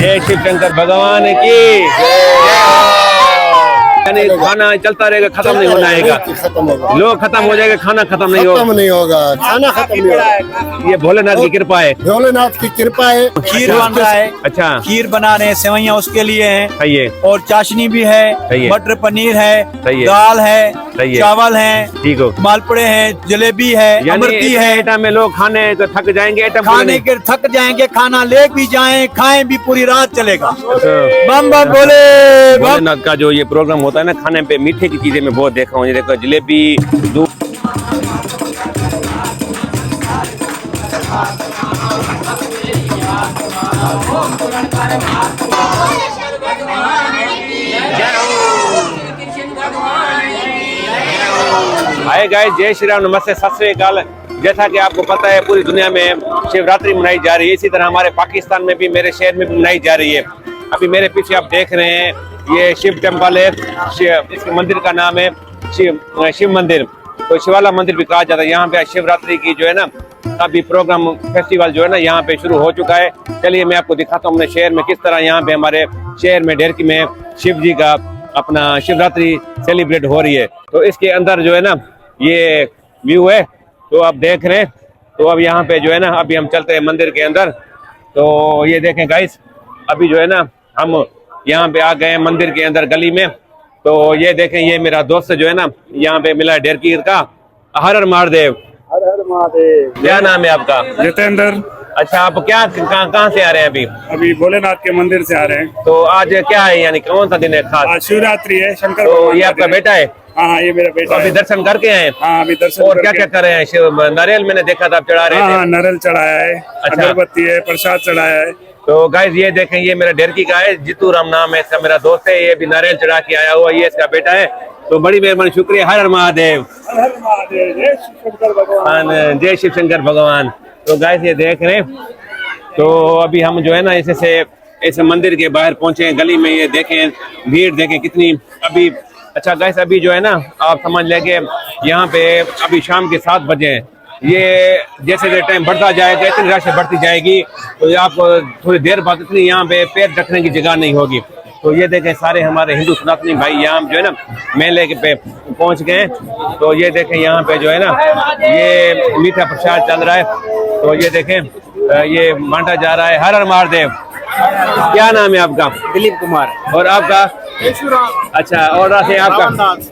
जय शिव शंकर भगवान की। यानी खाना चलता रहेगा, खत्म नहीं होना है। लोग खत्म हो जाएगा, खाना खत्म नहीं होगा, खाना खत्म नहीं होगा। ये भोलेनाथ की कृपा है, भोलेनाथ की कृपा है। खीर बन रहा है। अच्छा, खीर बना रहे हैं, सेवैयाँ उसके लिए हैं। सही है। और चाशनी भी है, मटर पनीर है, दाल है, चावल है, ठीक हो, मालपुड़े हैं, जलेबी है, अमरती है। आइटम में लोग खाने तो थक जाएंगे, खाने के थक जाएंगे, खाना ले भी जाएं, खाएं भी, पूरी रात चलेगा। बम बम बोले। भोलेनाथ का जो ये प्रोग्राम होता है ना, खाने पे मीठे की चीजें मैं बहुत देखा हूँ। ये देखो जलेबी, दूध। हाय गाइस, जय श्री राम, नमस्ते, सत श्री अकाल। जैसा कि आपको पता है पूरी दुनिया में शिवरात्रि मनाई जा रही है, इसी तरह हमारे पाकिस्तान में भी, मेरे शहर में भी मनाई जा रही है। अभी मेरे पीछे आप देख रहे हैं, ये शिव टेम्पल है। इसके मंदिर का नाम है शिव मंदिर, तो शिवाला मंदिर भी कहा जाता है। यहाँ पे शिवरात्रि की जो है ना अभी प्रोग्राम फेस्टिवल जो है ना यहाँ पे शुरू हो चुका है। चलिए मैं आपको दिखाता हूँ अपने शहर में किस तरह यहाँ पे हमारे शहर में ढेरकी में शिव जी का अपना शिवरात्रि सेलिब्रेट हो रही है। तो इसके अंदर जो है ना ये व्यू है, तो आप देख रहे हैं। तो अब यहाँ पे जो है ना अभी हम चलते हैं मंदिर के अंदर। तो ये देखें गाइस, अभी जो है ना हम यहाँ पे आ गए हैं मंदिर के अंदर गली में। तो ये देखें, ये मेरा दोस्त जो है ना यहाँ पे मिला है ढेरकी का। हर हर महादेव। हर हर महादेव। क्या नाम है आपका? जितेंद्र। अच्छा, आप क्या कहाँ से आ रहे हैं अभी? अभी भोलेनाथ के मंदिर से आ रहे हैं। तो आज क्या है, यानी कौन सा दिन है खास? आज शिवरात्रि है, शंकर। तो ये आपका बेटा है? हाँ, ये मेरा बेटा। अभी दर्शन करके आए? हाँ, अभी दर्शन। और क्या क्या कर रहे हैं? शिव नारियल मैंने देखा था आप चढ़ा रहे थे। हाँ, नारियल चढ़ाया है, अगरबत्ती है, प्रसाद चढ़ाया है। तो गाइस ये देखें, ये मेरा ढेरकी का है, जीतू राम नाम है इसका, मेरा दोस्त है। ये भी नारियल चढ़ा के आया हुआ, ये इसका बेटा है। तो बड़ी मेहरबानी, शुक्रिया। हर हर महादेव। हर हर महादेव। जय शिव शंकर भगवान। जय शिव शंकर भगवान। तो गाइस ये देख रहे हैं, तो अभी हम जो है ना इस मंदिर के बाहर पहुंचे हैं गली में। ये देखें भीड़, देखें कितनी अभी। अच्छा गाइस, अभी जो है ना आप समझ लेंगे यहाँ पे अभी शाम के 7 बजे हैं। ये जैसे जैसे टाइम बढ़ता जाएगा इतनी राशि बढ़ती जाएगी, तो आपको थोड़ी देर बाद इतनी यहाँ पे पैर रखने की जगह नहीं होगी। तो ये देखें सारे हमारे हिंदू सनातनी भाई यहाँ जो है ना मेले के पे पहुँच गए। तो ये देखें यहाँ पे जो है ना ये मीठा प्रसाद चल रहा है। तो ये देखें ये बांटा जा रहा है। हर हर महादेव। क्या नाम है आपका? दिलीप कुमार। और आपका? अच्छा, और से आपका?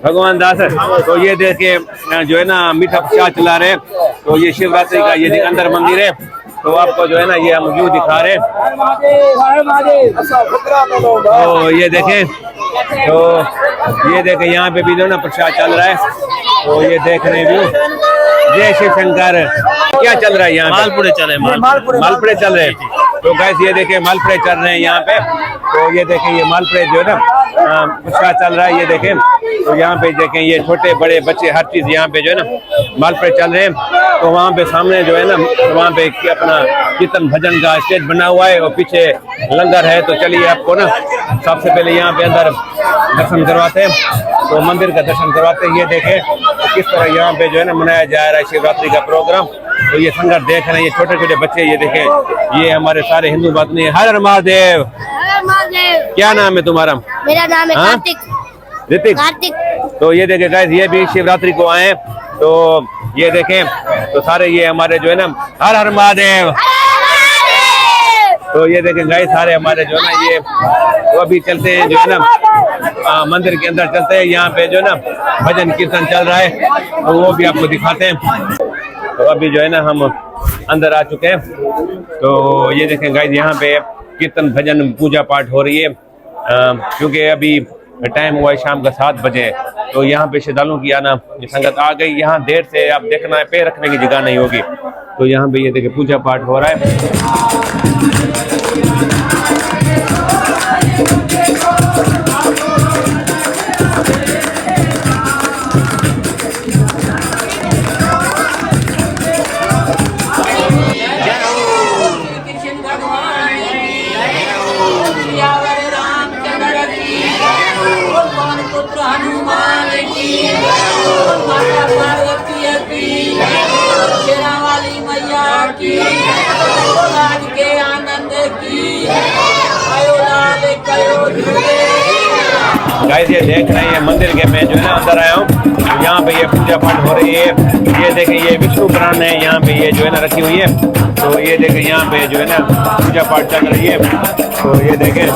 भगवान दास है। तो ये देखे जो है ना मीठा प्रसाद चला रहे हैं। तो ये शिवरात्रि का ये अंदर मंदिर है। तो आपको जो है ना ये हम व्यू दिखा रहे हैं। तो ये देखें, तो ये देखें यहाँ पे भी जो है ना प्रसाद चल रहा है। तो ये देख रहे हैं व्यू। जय शिव शंकर। क्या चल रहा है यहाँ? मालपुड़े चल रहे हैं। मालपुड़े चल रहे हैं। तो गैस ये देखें मालपुड़े चल रहे हैं यहाँ पे। तो ये देखें ये मालपुड़े जो है ना प्रसाद चल रहा है, ये देखें। तो यहाँ पे देखें ये छोटे बड़े बच्चे हर चीज यहाँ पे जो है ना मालपुड़े चल रहे हैं। तो वहाँ पे सामने जो है ना वहाँ पे अपना कीर्तन भजन का स्टेज बना हुआ है और पीछे लंगर है। तो चलिए आपको ना सबसे पहले यहाँ पे अंदर दर्शन करवाते हैं। तो मंदिर का दर्शन करवाते हैं। ये देखें किस तरह यहाँ पे जो है ना मनाया जा रहा है शिवरात्रि का प्रोग्राम। तो ये संगत देख रहे हैं, ये छोटे छोटे बच्चे, ये देखें ये हमारे सारे हिंदू बातनी। हर हर महादेव। क्या नाम है तुम्हारा? मेरा नाम है कार्तिक। ऋतिक। तो ये देखें गाइस, ये भी शिवरात्रि को आए। तो ये देखें, तो सारे ये हमारे जो है ना हर हर महादेव। तो ये देखें गाइस, सारे हमारे जो है ना ये वो अभी चलते हैं जो है ना मंदिर के अंदर चलते हैं। यहाँ पे जो है ना भजन कीर्तन चल रहा है, तो वो भी आपको दिखाते हैं। तो अभी जो है ना हम अंदर आ चुके हैं। तो ये देखें गाइस, यहाँ पे कीर्तन भजन पूजा पाठ हो रही है। क्योंकि अभी टाइम हुआ है शाम का 7 बजे। तो यहाँ पे श्रद्धालुओं की आना संगत आ गई। यहाँ देर से आप देखना है पैर रखने की जगह नहीं होगी। तो यहाँ पे ये देखिए पूजा पाठ हो रहा है। आज के आनंद की गाइस ये देख रहे हैं मंदिर के मैं जो है ना अंदर आया हूँ, तो यहाँ पे ये पूजा पाठ हो रही है। ये देखें ये विष्णु पुराण है, यहाँ पे ये जो है ना रखी हुई है। तो ये देखें यहाँ पे जो है ना पूजा पाठ चल रही है। तो ये देखें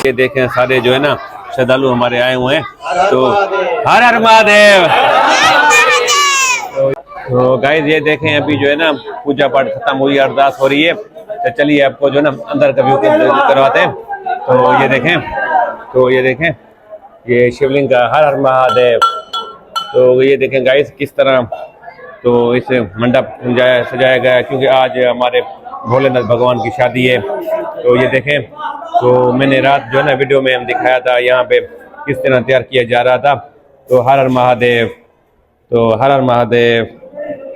ये देखें सारे जो है ना श्रद्धालु हमारे आए हुए हैं। तो हर हर महादेव। तो गाइस ये देखें अभी जो है ना पूजा पाठ खत्म हुई, अरदास हो रही है। तो चलिए आपको जो है ना अंदर का व्यू करवाते हैं। तो ये देखें ये शिवलिंग का हर हर महादेव। तो ये देखें गाइस किस तरह तो इस मंडप सजाया गया है, क्योंकि आज हमारे भोलेनाथ भगवान की शादी है। तो ये देखें तो मैंने रात जो है ना वीडियो में हम दिखाया था यहाँ पे किस तरह तैयार किया जा रहा था। तो हर हर महादेव, तो हर हर महादेव।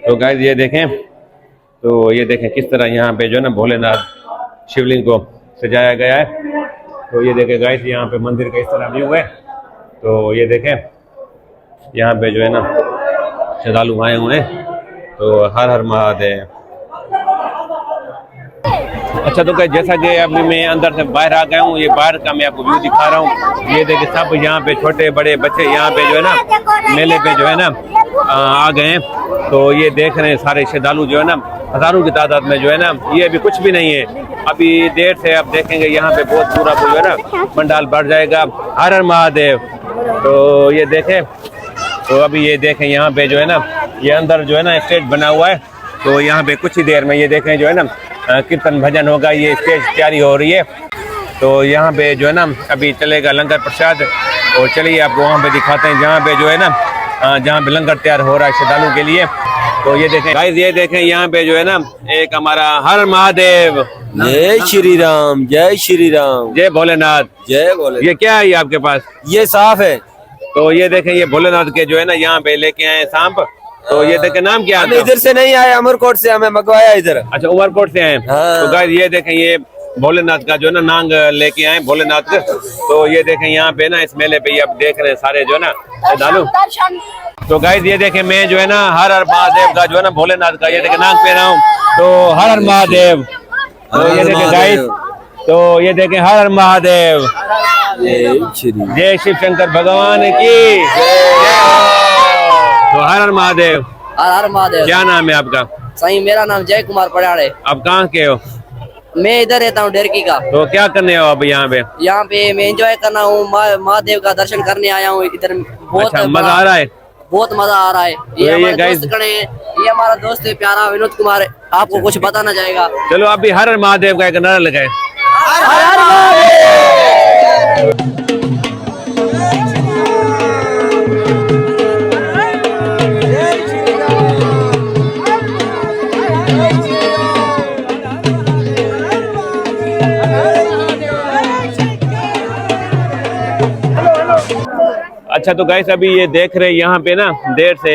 तो गाइस ये देखें किस तरह यहाँ पे जो है ना भोलेनाथ शिवलिंग को सजाया गया है। तो ये देखें गाइस यहाँ पे मंदिर का इस तरह व्यू है। तो ये देखें यहाँ पे जो है ना श्रद्धालु आए हुए हैं। तो हर हर महादेव। अच्छा तो गाइस जैसा कि अभी मैं अंदर से बाहर आ गया हूँ, ये बाहर का मैं आपको व्यू दिखा रहा हूँ। ये देखिए सब यहाँ पे छोटे बड़े बच्चे यहाँ पे जो है ना मेले पे जो है ना आ गए हैं। तो ये देख रहे हैं सारे श्रद्धालु जो है ना हजारों की तादाद में जो है ना, ये अभी कुछ भी नहीं है। अभी देर से आप देखेंगे यहाँ पे बहुत पूरा जो है ना पंडाल बढ़ जाएगा। हर हर महादेव। तो ये देखें तो अभी ये देखें यहाँ पे जो है ना ये अंदर जो है ना स्टेज बना हुआ है। तो यहाँ पे कुछ ही देर में ये देखें जो है ना कीर्तन भजन होगा, ये स्टेज तैयारी हो रही है। तो यहाँ पे जो है ना अभी चलेगा लंगर प्रसाद। और चलिए आपको वहाँ पे दिखाते हैं जहाँ पे जो है ना जहाँ पे लंगर तैयार हो रहा है श्रद्धालुओं के लिए। तो ये देखें गाइस ये देखें यहाँ पे जो है ना एक हमारा हर महादेव। जय श्री राम, जय श्री राम, जय भोलेनाथ, जय भोलेनाथ। ये क्या है ये आपके पास? ये साफ है। तो ये देखें ये भोलेनाथ के जो है ना यहाँ पे लेके आए सांप। तो ये देखें नाम क्या है? इधर से नहीं आए, अमरकोट से हमें मंगवाया इधर। अच्छा उमरकोट से आए। हाँ। तो गाइस ये देखें ये भोलेनाथ का जो है ना नांग लेके आए भोलेनाथ का। तो ये देखें यहाँ पे ना इस मेले पे ये आप देख रहे हैं सारे जो है ना श्रद्धालु। तो गाइस ये देखें मैं जो है ना हर हर महादेव का जो है ना भोलेनाथ का ये देखें नांग पहना हूँ। तो हर हर महादेव। तो ये देखें गाइस, तो ये देखें हर हर महादेव। जय शिव शंकर भगवान की। तो हर हर महादेव। हर हर महादेव। क्या नाम है आपका? सही मेरा नाम जय कुमार पड़ाड़े। आप कहाँ के हो? मैं इधर रहता हूँ डेरकी का। तो क्या करने हो अब यहाँ पे? यहाँ पे मैं एंजॉय करना हूँ, महादेव का दर्शन करने आया हूँ इधर। बहुत अच्छा, मजा आ रहा है? बहुत मजा आ रहा है। ये हमारे दोस्त खड़े हैं, ये हमारा दोस्त है प्यारा विनोद कुमार, आपको कुछ बताना चाहेगा। चलो अभी हर हर महादेव का एक नारा लगाए। अच्छा तो गाइस अभी ये देख रहे हैं यहाँ पे ना देर से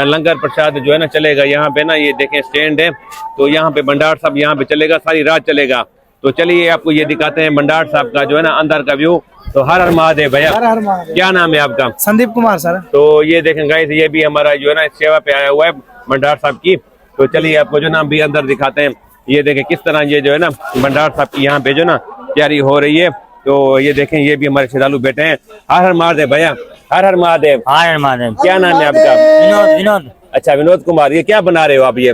लंगर प्रसाद जो है ना चलेगा। यहाँ पे ना ये देखें स्टैंड है। तो यहाँ पे भंडार साहब यहाँ पे चलेगा, सारी रात चलेगा। तो चलिए आपको ये दिखाते हैं भंडार साहब का जो है ना अंदर का व्यू। तो हर हर महादेव भैया। हर हर महादेव। क्या नाम है आपका? संदीप कुमार सर। तो ये देखें गाइस ये भी हमारा जो है ना सेवा पे आया हुआ है भंडार साहब की। तो चलिए आपको जो ना भी अंदर दिखाते हैं। ये देखें किस तरह ये जो है ना भंडार साहब की यहाँ पे जो ना तैयारी हो रही है। तो ये देखें ये भी हमारे श्रद्धालु बैठे हैं। हर हर महादेव भैया। हर हर महादेव। हर हर महादेव। क्या नाम है आपका? विनोद। विनोद। अच्छा विनोद कुमार। ये क्या बना रहे हो आप? ये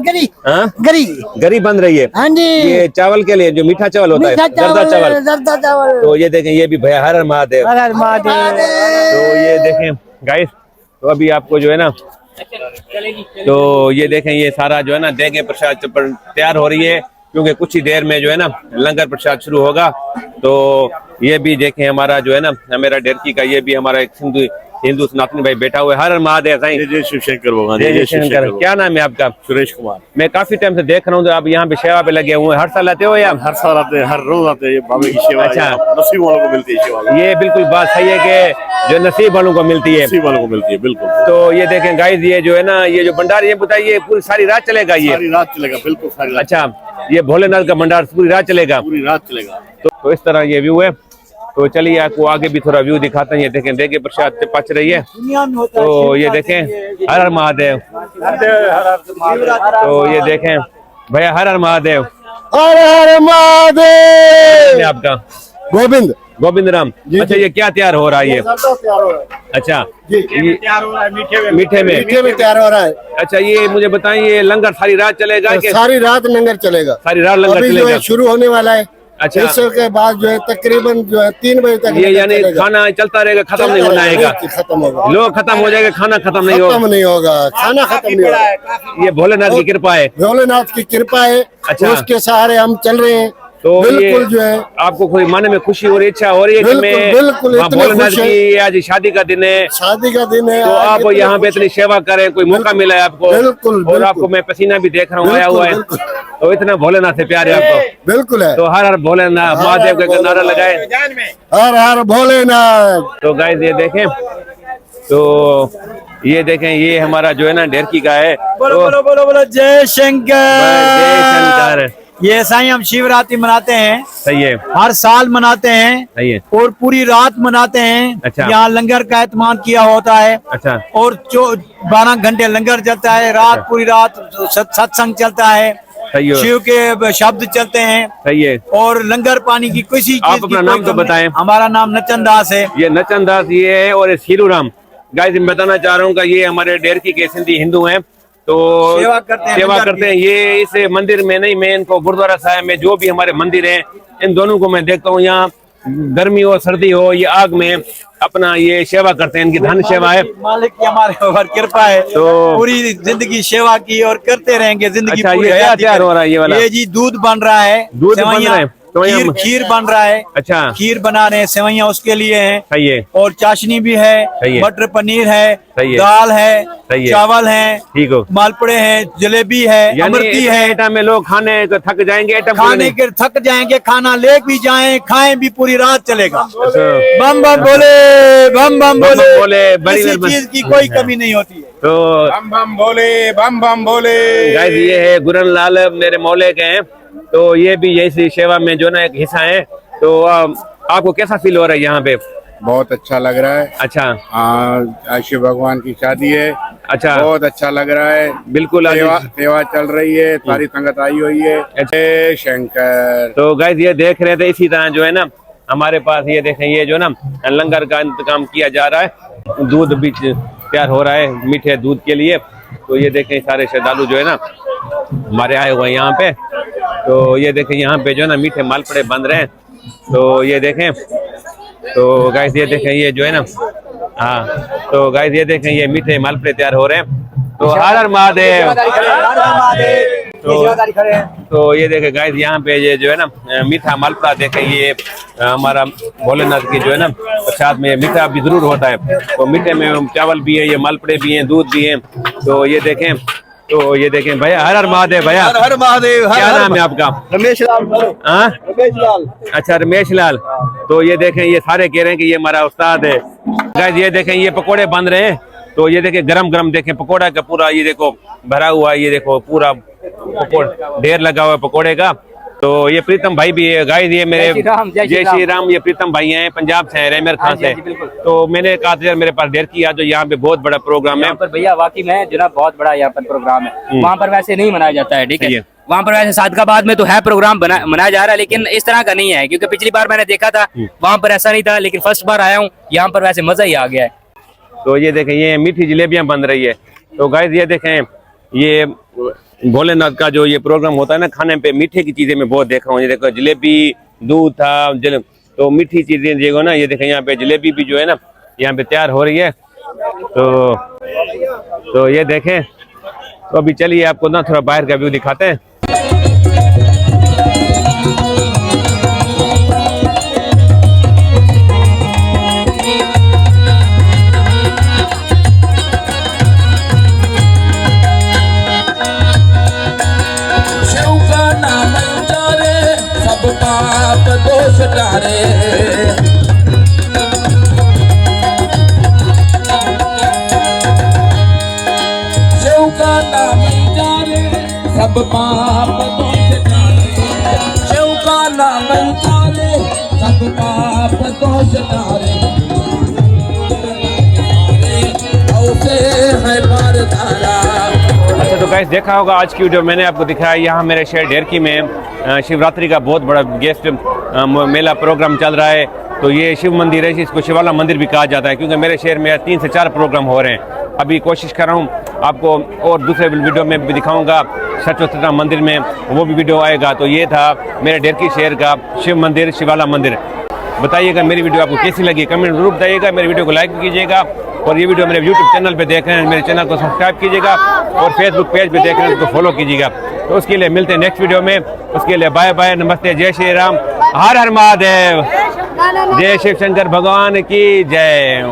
गरी हाँ गरी गरी बन रही है। हाँ जी। ये चावल के लिए जो मीठा चावल होता है, जर्दा चावल। जर्दा चावल। तो ये देखें ये भी भैया हर हर महादेव। हर हर महादेव। तो ये देखें गाइस तो अभी आपको जो है ना तो ये देखें ये सारा जो है ना देगे प्रसाद तैयार हो रही है, क्योंकि कुछ ही देर में जो है ना लंगर प्रसाद शुरू होगा। तो ये भी देखें हमारा जो है ना मेरा डेरकी का ये भी हमारा एक हिंदू सनातनी भाई बैठा हुआ है। हर हर महादेव साईं। जय शिव शंकर भगवान। जय शंकर। क्या नाम है आपका? सुरेश कुमार। मैं काफी टाइम से देख रहा हूँ आप यहाँ पे सेवा पे लगे हुए हैं। हर साल आते हो या? हर साल आते हैं, हर रोज आते हैं। ये बाबा की सेवा अच्छा। नसीब वालों को मिलती है सेवा। ये बिल्कुल बात सही है कि जो नसीब वालों को मिलती है, नसीब वालों को मिलती है बिल्कुल। तो ये देखें गाइस ये जो है ना ये जो भंडार ये बताइए पूरी सारी रात चलेगा? ये सारी रात चलेगा बिल्कुल सारी रात। अच्छा ये भोलेनाथ का भंडार पूरी रात चलेगा? पूरी रात चलेगा। तो इस तरह ये व्यू है। तो चलिए आपको आगे भी थोड़ा व्यू दिखाते हैं। ये देखें, देखिए प्रसाद पच रही है। तो ये देखें, हर हर महादेव। तो ये देखें भैया, हर हर महादेव। हर हर महादेव। आपका गोविंद गोविंद राम। अच्छा, ये क्या तैयार हो रहा है ये? अच्छा, मीठे में तैयार हो रहा है। अच्छा, ये मुझे बताएं, ये लंगर सारी रात चलेगा कि सारी रात लंगर चलेगा? सारी रात लंगर अभी जो चलेगा। है शुरू होने वाला है। अच्छा, इसके के बाद जो है तकरीबन जो है 3 बजे तक ये यानी खाना चलता रहेगा, खत्म नहीं होना है? खत्म होगा। लोग खत्म हो जाएगा, खाना खत्म नहीं होगा। खत्म नहीं होगा, खाना खत्म नहीं होगा। ये भोलेनाथ की कृपा है। भोलेनाथ की कृपा है। अच्छा। उसके सहारे हम चल रहे हैं। तो बिल्कुल जो है आपको कोई मन में खुशी हो रही, इच्छा हो रही है कि मैं बिल्कुल मां भोलेनाथ की आज शादी का दिन है, शादी का दिन है, तो आप यहाँ पे इतनी सेवा करें, कोई मौका मिला है आपको? बिल्कुल, और आपको मैं पसीना भी देख रहा हूँ आया हुआ है, तो इतना भोलेनाथ से प्यार है आपको। बिल्कुल है। तो हर हर भोलेनाथ महादेव का नारा लगाए, हर हर भोलेनाथ। तो गाइस ये देखें, तो ये देखें, ये हमारा जो है ना ढेरकी का है। बोलो बोलो बोलो बोलो जय शंकर। जय शंकर। ये ऐसा ही हम शिवरात्रि मनाते हैं। सही है, हर साल मनाते हैं। सही है। और पूरी रात मनाते हैं। अच्छा। यहाँ लंगर का एहतमाम किया होता है। अच्छा। और 12 घंटे लंगर चलता है, रात पूरी रात सत्संग चलता है। सही है। शिव के शब्द चलते हैं। सही है। और लंगर पानी की किसी चीज आप अपना नाम तो बताएं। हमारा नाम नचन दास है। ये नचन दास ये है, और हीरू राम। गाइस मैं बताना चाह रहा हूँ कि ये हमारे ढेरकी के सिंधी हिंदू हैं, तो सेवा करते हैं ये इस मंदिर में नहीं, मैं इनको गुरुद्वारा साहिब में जो भी हमारे मंदिर हैं, इन दोनों को मैं देखता हूँ, यहाँ गर्मी हो सर्दी हो, ये आग में अपना ये सेवा करते हैं। इनकी धन सेवा है। मालिक की हमारे ऊपर कृपा है, तो पूरी जिंदगी सेवा की और करते रहेंगे जिंदगी। अच्छा, पूरी ये क्या तैयार हो रहा है ये वाला? ये जी दूध बन रहा है, दूध बन रहा है, खीर बन रहा है। अच्छा, खीर बना रहे हैं, सेवैयाँ उसके लिए हैं। सही है। और चाशनी भी है, मटर पनीर है, दाल है, चावल है, ठीक हो, मालपुड़े हैं, जलेबी है, अमृति है। आइटम में लोग खाने तो थक जाएंगे, खाने के थक जाएंगे, खाना ले भी जाएं, खाएं भी, पूरी रात चलेगा। अच्छा। बम बम बोले, बम बम बोले, बड़ी किसी चीज की कोई कमी नहीं होती है। तो बम बम बोले, बम बम बोले। गाइस ये है गुरन लाल, मेरे मौले के हैं, तो ये भी यही सेवा में जो ना एक हिस्सा है। तो आपको कैसा फील हो रहा है यहाँ पे? बहुत अच्छा लग रहा है। अच्छा, आज शिव भगवान की शादी है। अच्छा, बहुत अच्छा लग रहा है। बिल्कुल, सेवा चल रही है, सारी संगत आई हुई है। जय शंकर। तो गाइस ये देख रहे थे, इसी तरह जो है ना हमारे पास ये देखें, ये जो ना लंगर का इंतजाम किया जा रहा है, दूध भी तैयार हो रहा है मीठे दूध के लिए। तो ये देखें सारे श्रद्धालु जो है ना हमारे आए हुए हैं यहाँ पे। तो ये देखें यहाँ पे जो है ना मीठे मालपुड़े बन रहे हैं। तो ये देखें, तो गाइस ये देखें, ये जो है ना, हाँ, तो गाइस ये देखें, ये मीठे मालपुड़े तैयार हो रहे हैं। तो हर हर महादेव। तो ये देखें गाइस, यहाँ पे ये जो है ना मीठा मालपुड़ा देखें, ये हमारा भोलेनाथ की जो है ना प्रसाद में मीठा भी जरूर होता है। तो मीठे में चावल भी है, ये मालपुड़े भी हैं, दूध भी हैं। तो ये देखें, तो ये देखें भैया, हर हर महादेव। भैया हर महादेव। क्या नाम है आपका? रमेश लाल। हाँ, रमेश लाल। अच्छा, रमेश लाल। तो ये देखें, ये सारे कह रहे हैं कि ये हमारा उस्ताद है। गाइस ये देखें, ये पकोड़े बन रहे हैं। तो ये देखें गरम गरम, देखें पकोड़ा का पूरा ये देखो भरा हुआ है, ये देखो पूरा ढेर लगा हुआ है पकोड़े का। तो ये प्रीतम भाई भी है। गाइस ये मेरे जय श्री राम, ये प्रीतम भाई हैं, पंजाब से हैं, रेमर खान से। तो मैंने कहा था यार मेरे पास डेढ़ किया, जो यहाँ पे बहुत बड़ा प्रोग्राम है। पर भैया वाकई में जो ना बहुत बड़ा यहाँ पर प्रोग्राम है। वहाँ पर वैसे नहीं मनाया जाता है, ठीक है। वहाँ पर वैसे सादकाबाद में तो है प्रोग्राम मनाया जा रहा है, लेकिन इस तरह का नहीं है। क्योंकि पिछली बार मैंने देखा था वहाँ पर ऐसा नहीं था, लेकिन फर्स्ट बार आया हूँ यहाँ पर, वैसे मजा ही आ गया है। तो ये देखें, ये मीठी जलेबियां बन रही है। तो गाइस ये देखें, ये भोलेनाथ का जो ये प्रोग्राम होता है ना, खाने पे मीठे की चीजें मैं बहुत देख रहा हूँ। ये देखो जलेबी, दूध था, तो मीठी चीजें देखो ना, ये देखें यहाँ पे जलेबी भी जो है ना यहाँ पे तैयार हो रही है। तो ये देखें, तो अभी चलिए आपको ना थोड़ा बाहर का व्यू दिखाते हैं। पाप दोष टारे, शिव का नाम जाने सब पाप दोष टारे, शिव का नाम जाने सब पाप दोष दोष तारे औसे है बारदारा। अच्छा तो गाइस देखा होगा आज की वीडियो मैंने आपको दिखाया यहाँ मेरे शहर ढेरकी में शिवरात्रि का बहुत बड़ा गेस्ट मेला प्रोग्राम चल रहा है। तो ये शिव मंदिर है, इसको शिवाला मंदिर भी कहा जाता है क्योंकि मेरे शहर में 3 से 4 प्रोग्राम हो रहे हैं। अभी कोशिश कर रहा हूँ आपको और दूसरे वीडियो में भी दिखाऊंगा, सचवत्रा मंदिर में वो भी वीडियो आएगा। तो ये था मेरे ढेरकी शहर का शिव मंदिर, शिवाला मंदिर। बताइएगा मेरी वीडियो आपको कैसी लगी, कमेंट जरूर बताइएगा। मेरी वीडियो को लाइक भी कीजिएगा और ये वीडियो मेरे यूट्यूब चैनल पे देख रहे हैं मेरे चैनल को सब्सक्राइब कीजिएगा और फेसबुक पेज पे देख रहे हैं उसको फॉलो कीजिएगा। तो उसके लिए मिलते हैं नेक्स्ट वीडियो में, उसके लिए बाय बाय, नमस्ते, जय श्री राम, हर हर महादेव, जय शिव शंकर भगवान की जय।